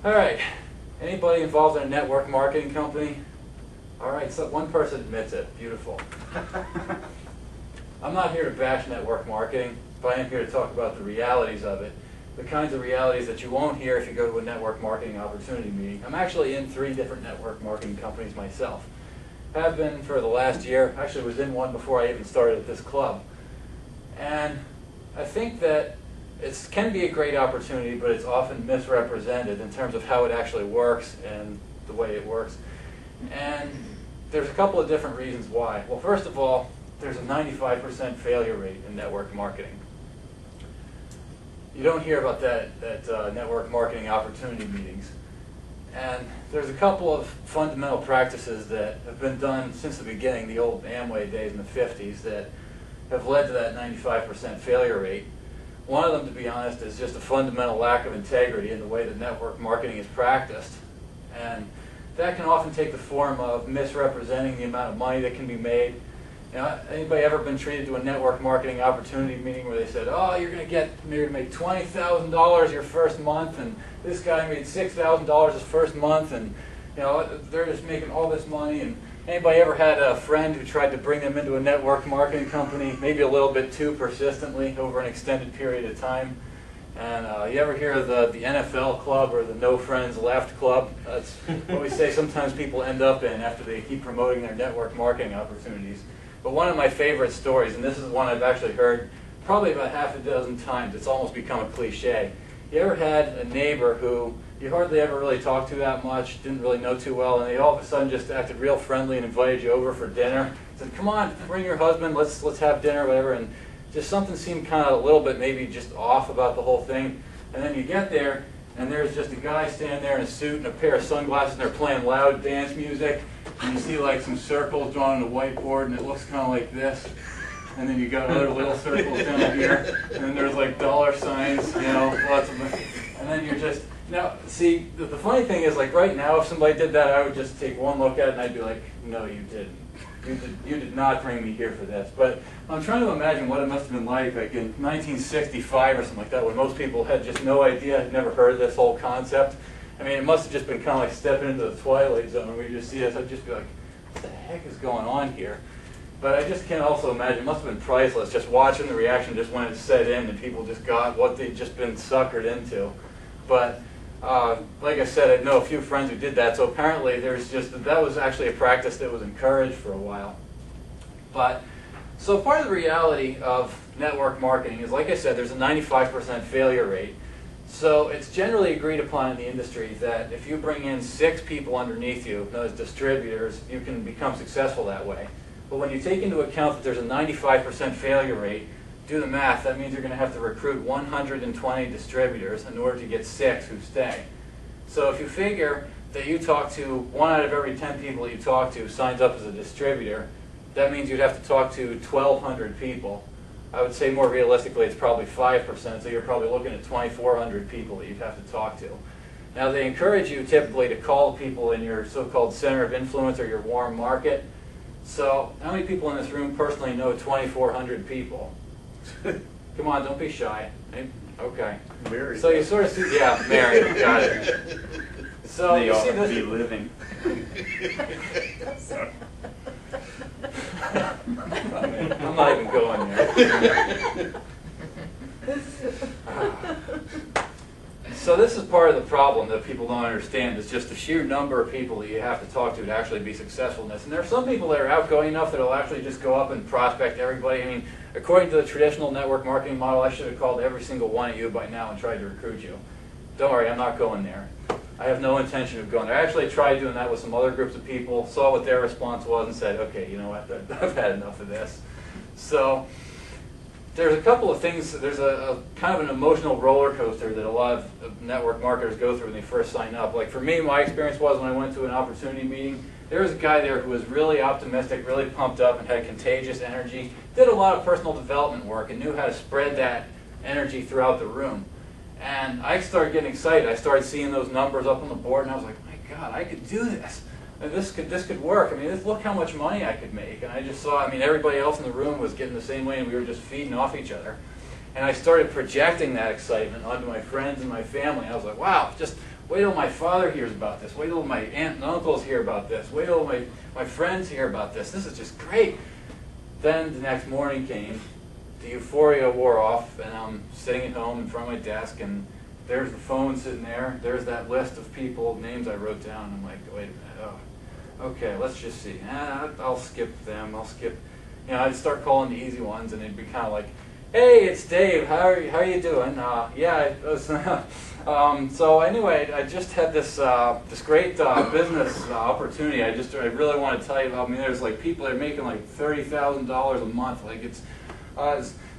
All right. Anybody involved in a network marketing company? All right, so one person admits it. Beautiful. I'm not here to bash network marketing, but I am here to talk about the realities of it. The kinds of realities that you won't hear if you go to a network marketing opportunity meeting. I'm actually in 3 different network marketing companies myself. Have been for the last year. Actually was in one before I even started at this club. And I think that it can be a great opportunity, but it's often misrepresented in terms of how it actually works and the way it works. And there's a couple of different reasons why. Well, first of all, there's a 95% failure rate in network marketing. You don't hear about that at network marketing opportunity meetings. And there's a couple of fundamental practices that have been done since the beginning, the old Amway days in the 50s, that have led to that 95% failure rate. One of them, to be honest, is just a fundamental lack of integrity in the way that network marketing is practiced. And that can often take the form of misrepresenting the amount of money that can be made. You know, anybody ever been treated to a network marketing opportunity meeting where they said, oh, you're going to make $20,000 your first month, and this guy made $6,000 his first month, and you know, they're just making all this money. And anybody ever had a friend who tried to bring them into a network marketing company, maybe a little bit too persistently over an extended period of time? And you ever hear of the NFL club or the No Friends Left club? That's what we say sometimes people end up in after they keep promoting their network marketing opportunities. But one of my favorite stories, and this is one I've actually heard probably about half a dozen times, it's almost become a cliche. You ever had a neighbor who you hardly ever really talked to that much, didn't really know too well, and they all of a sudden just acted real friendly and invited you over for dinner? Said, come on, bring your husband, let's have dinner, whatever. And just something seemed kind of a little bit maybe just off about the whole thing. And then you get there, and there's just a guy standing there in a suit and a pair of sunglasses, and they're playing loud dance music. And you see like some circles drawn on a whiteboard, and it looks kind of like this. And then you got other little circles down here, and then there's like dollar signs, you know, lots of them. And then you're just, now, see, the funny thing is, like right now, if somebody did that, I would just take one look at it, and I'd be like, no, you didn't. You did not bring me here for this. But I'm trying to imagine what it must have been like in 1965 or something like that, when most people had just no idea, had never heard of this whole concept. I mean, it must have just been kind of like stepping into the Twilight Zone where you just see this. I'd just be like, what the heck is going on here? But I just can't also imagine, it must have been priceless just watching the reaction just when it set in and people just got what they'd just been suckered into. But like I said, I know a few friends who did that, so apparently that was actually a practice that was encouraged for a while. But, so part of the reality of network marketing is, like I said, there's a 95% failure rate. So it's generally agreed upon in the industry that if you bring in 6 people underneath you, known as distributors, you can become successful that way. But when you take into account that there's a 95% failure rate, do the math, that means you're going to have to recruit 120 distributors in order to get 6 who stay. So if you figure that you talk to 1 out of every 10 people you talk to signs up as a distributor, that means you'd have to talk to 1,200 people. I would say more realistically it's probably 5%, so you're probably looking at 2,400 people that you'd have to talk to. Now they encourage you typically to call people in your so-called center of influence or your warm market. So how many people in this room personally know 2,400 people? Come on, don't be shy. Okay. Mary. So you sort of see, yeah, Mary, got it. So they you ought see to this. be living. I'm not even going there. So this is part of the problem that people don't understand. It's just the sheer number of people that you have to talk to actually be successful in this. And there are some people that are outgoing enough that will actually just go up and prospect everybody. I mean, according to the traditional network marketing model, I should have called every single one of you by now and tried to recruit you. Don't worry, I'm not going there. I have no intention of going there. I actually tried doing that with some other groups of people, saw what their response was, and said, okay, you know what, I've had enough of this. So there's a couple of things. There's a kind of an emotional roller coaster that a lot of network marketers go through when they first sign up. Like for me, my experience was when I went to an opportunity meeting, there was a guy there who was really optimistic, really pumped up, and had contagious energy, did a lot of personal development work, and knew how to spread that energy throughout the room. And I started getting excited. I started seeing those numbers up on the board, and I was like, my God, I could do this. And this could work. I mean, look how much money I could make. And I just saw, I mean, everybody else in the room was getting the same way, and we were just feeding off each other. And I started projecting that excitement onto my friends and my family. I was like, wow, just Wait till my father hears about this. Wait till my aunt and uncles hear about this. Wait till my friends hear about this. This is just great. Then the next morning came. The euphoria wore off, and I'm sitting at home in front of my desk, and there's the phone sitting there. There's that list of people, names I wrote down. I'm like, wait a minute. Oh, okay, let's just see. I'll skip them. I'll skip. I'd start calling the easy ones, and it'd be kind of like, hey, it's Dave. How are you doing? Yeah. It was, so anyway, I just had this this great business opportunity. I really want to tell you about. I mean, there's like people that are making like $30,000 a month. Like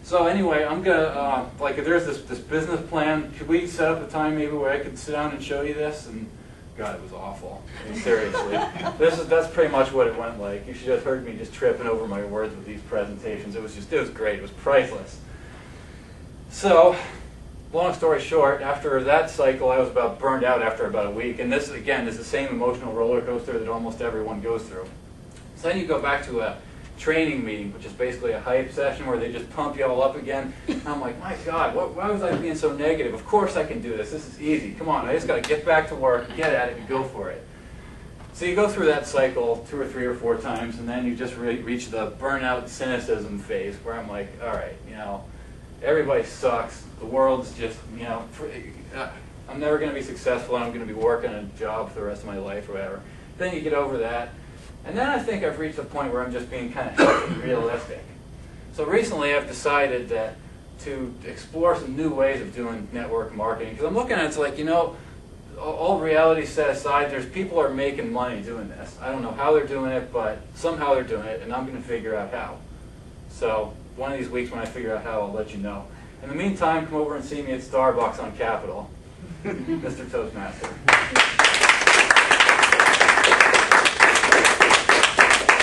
so anyway, I'm gonna like if there's this business plan. Could we set up a time maybe where I could sit down and show you this? And God, it was awful. I mean, seriously, that's pretty much what it went like. You should have heard me just tripping over my words with these presentations. It was great. It was priceless. So, long story short, after that cycle, I was about burned out after about a week. And this, again, is the same emotional roller coaster that almost everyone goes through. So then you go back to a training meeting, which is basically a hype session where they just pump you all up again. And I'm like, my God, why was I being so negative? Of course I can do this. This is easy. Come on, I just got to get back to work, get at it, and go for it. So you go through that cycle 2 or 3 or 4 times, and then you just reach the burnout cynicism phase where I'm like, all right, everybody sucks. The world's just, I'm never going to be successful, and I'm going to be working a job for the rest of my life or whatever. Then you get over that. And then I think I've reached a point where I'm just being kind of healthy and realistic. So recently I've decided that to explore some new ways of doing network marketing. Because I'm looking at it, it's like, all reality set aside, there's people are making money doing this. I don't know how they're doing it, but somehow they're doing it, and I'm going to figure out how. So one of these weeks when I figure out how, I'll let you know. In the meantime, come over and see me at Starbucks on Capitol, Mr. Toastmaster.